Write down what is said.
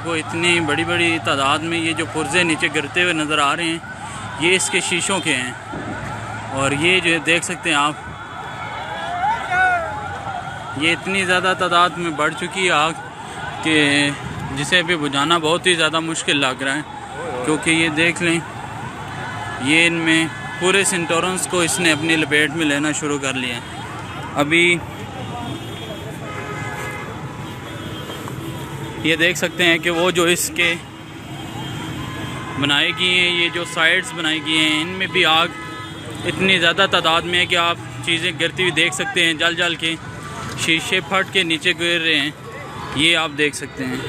आपको इतनी बड़ी बड़ी तादाद में ये जो पुर्जे नीचे गिरते हुए नज़र आ रहे हैं, ये इसके शीशों के हैं। और ये जो देख सकते हैं आप, ये इतनी ज़्यादा तादाद में बढ़ चुकी है आग कि जिसे अभी बुझाना बहुत ही ज़्यादा मुश्किल लग रहा है। क्योंकि ये देख लें, ये इनमें पूरे सिंटोरेंस को इसने अपनी लपेट में लेना शुरू कर लिया। अभी ये देख सकते हैं कि वो जो इसके बनाई गई हैं, ये जो साइड्स बनाई गई हैं, इनमें भी आग इतनी ज़्यादा तादाद में है कि आप चीज़ें गिरती हुई देख सकते हैं। जल जल के शीशे फट के नीचे गिर रहे हैं, ये आप देख सकते हैं।